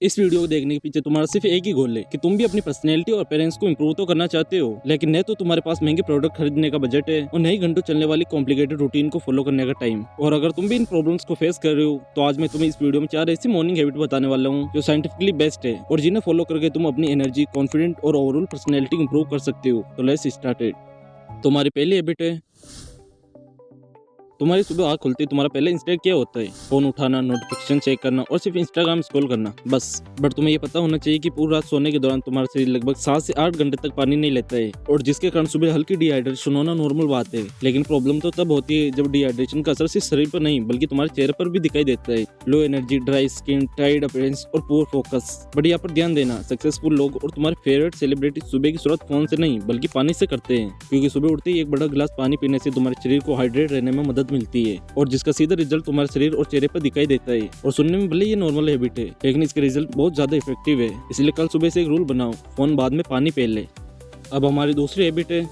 इस वीडियो को देखने के पीछे तुम्हारा सिर्फ एक ही गोल है कि तुम भी अपनी पर्सनैलिटी और पेरेंट्स को इम्प्रूव तो करना चाहते हो, लेकिन न तो तुम्हारे पास महंगे प्रोडक्ट खरीदने का बजट है और न ही घंटों चलने वाली कॉम्प्लिकेटेड रूटीन को फॉलो करने का टाइम। और अगर तुम भी इन प्रॉब्लम्स को फेस कर रहे हो तो आज मैं तुम्हें इस वीडियो में 4 ऐसी मॉर्निंग हैबिट बताने वाला हूँ जो साइंटिफिकली बेस्ट है और जिन्हें फॉलो करके तुम अपनी एनर्जी, कॉन्फिडेंट और ओवरऑल पर्सनैलिटी इंप्रूव कर सकते हो। तो लेट्स स्टार्ट। तुम्हारी पहली हैबिट है, तुम्हारी सुबह आँख खुलती तुम्हारा पहला इंस्टेंट क्या होता है? फोन उठाना, नोटिफिकेशन चेक करना और सिर्फ इंस्टाग्राम स्क्रॉल करना, बस। बट तुम्हें ये पता होना चाहिए कि पूरी रात सोने के दौरान तुम्हारा शरीर लगभग 7 से 8 घंटे तक पानी नहीं लेता है और जिसके कारण सुबह हल्की डिहाइड्रेशन होना नॉर्मल बात है। लेकिन प्रॉब्लम तो तब होती है जब डिहाइड्रेशन का असर सिर्फ शरीर पर नहीं बल्कि तुम्हारे चेहरे पर भी दिखाई देता है। Low energy, dry skin, tired appearance और पुअर फोकस। बट यहाँ पर ध्यान देना, सक्सेसफुल लोग और तुम्हारे फेवरेट सेलिब्रिटी सुबह की शुरुआत फोन से नहीं बल्कि पानी से करते हैं, क्योंकि सुबह उठते ही एक बड़ा गिलास पानी पीने से तुम्हारे शरीर को हाइड्रेट रहने में मदद मिलती है और जिसका सीधा रिजल्ट तुम्हारे शरीर और चेहरे पर दिखाई देता है। और सुनने में भले ये नॉर्मल हैबिट है लेकिन इसके रिजल्ट बहुत ज्यादा इफेक्टिव है। इसलिए कल सुबह से एक रूल बनाओ, फोन बाद में पानी पी ले। अब हमारी दूसरी हैबिट है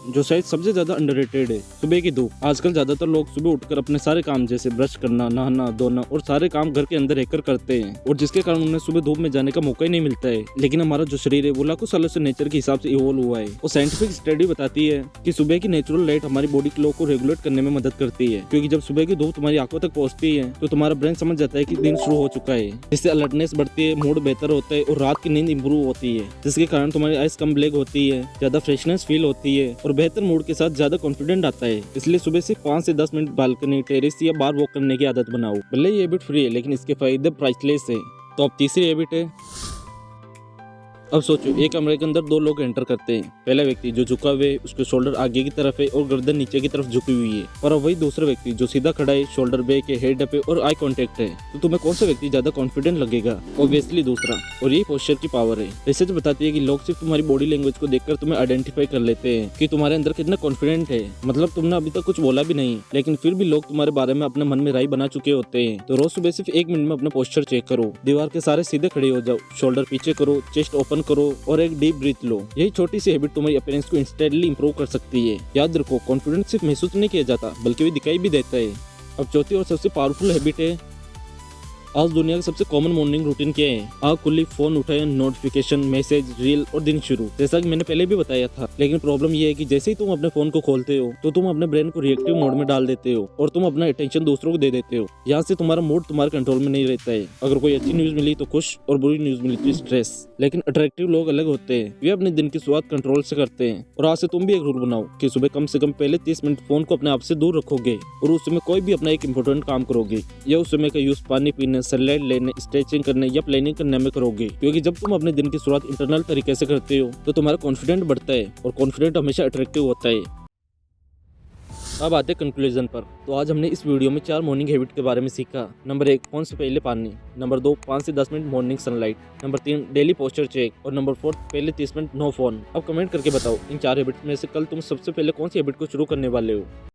जो शायद सबसे ज्यादा अंडररेटेड है, सुबह की धूप। आजकल ज्यादातर लोग सुबह उठकर अपने सारे काम जैसे ब्रश करना, नहाना, धोना और सारे काम घर के अंदर रहकर करते हैं और जिसके कारण उन्हें सुबह धूप में जाने का मौका ही नहीं मिलता है। लेकिन हमारा जो शरीर है वो लाखों सालों से नेचर के हिसाब से इवॉल्व हुआ है और साइंटिफिक स्टडी बताती है कि सुबह की नेचुरल लाइट हमारी बॉडी क्लॉक को रेगुलेट करने में मदद करती है, क्योंकि जब सुबह की धूप तुम्हारी आंखों तक पहुंचती है तो तुम्हारा ब्रेन समझ जाता है कि दिन शुरू हो चुका है, जिससे अलर्टनेस बढ़ती है, मूड बेहतर होता है और रात की नींद इंप्रूव होती है, जिसके कारण तुम्हारी आइज कम ब्लैक होती है, ज्यादा फ्रेशनेस फील होती है और बेहतर मूड के साथ ज्यादा कॉन्फिडेंट आता है। इसलिए सुबह से 5 से 10 मिनट बालकनी, टेरेस या बाहर वॉक करने की आदत बनाओ। भले ये हैबिट फ्री है लेकिन इसके फायदे प्राइसलेस है। तो अब तीसरी हैबिट है, अब सोचो एक कमरे के अंदर 2 लोग एंटर करते हैं। पहला व्यक्ति जो झुका हुआ है, उसके शोल्डर आगे की तरफ है और गर्दन नीचे की तरफ झुकी हुई है, और अब वही दूसरा व्यक्ति जो सीधा खड़ा है, शोल्डर बैक है, हेड अप है और आई कांटेक्ट है। तो तुम्हें कौन सा व्यक्ति ज्यादा कॉन्फिडेंट लगेगा? ऑब्वियसली दूसरा। और यही पोस्चर की पावर है। रिसर्च बताती है कि लोग सिर्फ तुम्हारी बॉडी लैंग्वेज को देखकर तुम्हें आइडेंटिफाई कर लेते हैं कि तुम्हारे अंदर कितना कॉन्फिडेंट है। मतलब तुमने अभी तक कुछ बोला भी नहीं लेकिन फिर भी लोग तुम्हारे बारे में अपने मन में राय बना चुके होते हैं। तो रोज सुबह सिर्फ 1 मिनट में अपना पोस्चर चेक करो, दीवार के सारे सीधे खड़े हो जाओ, शोल्डर पीछे करो, चेस्ट ओपन करो और एक डीप ब्रीथ लो। यही छोटी सी हैबिट तुम्हारी अपीयरेंस को इंस्टेंटली इंप्रूव कर सकती है। याद रखो, कॉन्फिडेंस सिर्फ महसूस नहीं किया जाता बल्कि भी दिखाई भी देता है। अब चौथी और सबसे पावरफुल हैबिट है, आज दुनिया का सबसे कॉमन मॉर्निंग रूटीन क्या है? आँख खुली, फोन उठाया, नोटिफिकेशन, मैसेज, रील और दिन शुरू। जैसा कि मैंने पहले भी बताया था, लेकिन प्रॉब्लम ये है कि जैसे ही तुम अपने फोन को खोलते हो तो तुम अपने ब्रेन को रिएक्टिव मोड में डाल देते हो और तुम अपना अटेंशन दूसरों को दे देते हो। यहाँ से तुम्हारा मूड तुम्हारे कंट्रोल में नहीं रहता है। अगर कोई अच्छी न्यूज मिली तो खुश और बुरी न्यूज मिली तो स्ट्रेस। लेकिन अट्रैक्टिव लोग अलग होते हैं, वे अपने दिन की शुरुआत कंट्रोल से करते हैं। और आज से तुम भी एक रूल बनाओ कि सुबह कम से कम पहले 30 मिनट फोन को अपने आप से दूर रखोगे और उस समय कोई भी अपना एक इंपॉर्टेंट काम करोगे या उस समय का यूज पानी पीने, सनलाइट लेने, स्ट्रेचिंग करने या प्लानिंग करने में करोगे। क्योंकि जब तुम अपने दिन की शुरुआत इंटरनल तरीके से करते हो तो तुम्हारा कॉन्फिडेंट बढ़ता है और कॉन्फिडेंट हमेशा अट्रैक्टिव होता है। अब आते कंक्लूजन पर। तो आज हमने इस वीडियो में 4 मॉर्निंग हैबिट के बारे में सीखा। नंबर 1, फोन से पहले पानी। नंबर 2, 5 से 10 minute morning sunlight. Number 3, daily posture check. और नंबर 4, पहले 30 मिनट नो फोन। अब कमेंट करके बताओ इन 4 हैबिट में से कल तुम सबसे पहले कौन सी हैबिट को शुरू करने वाले हो।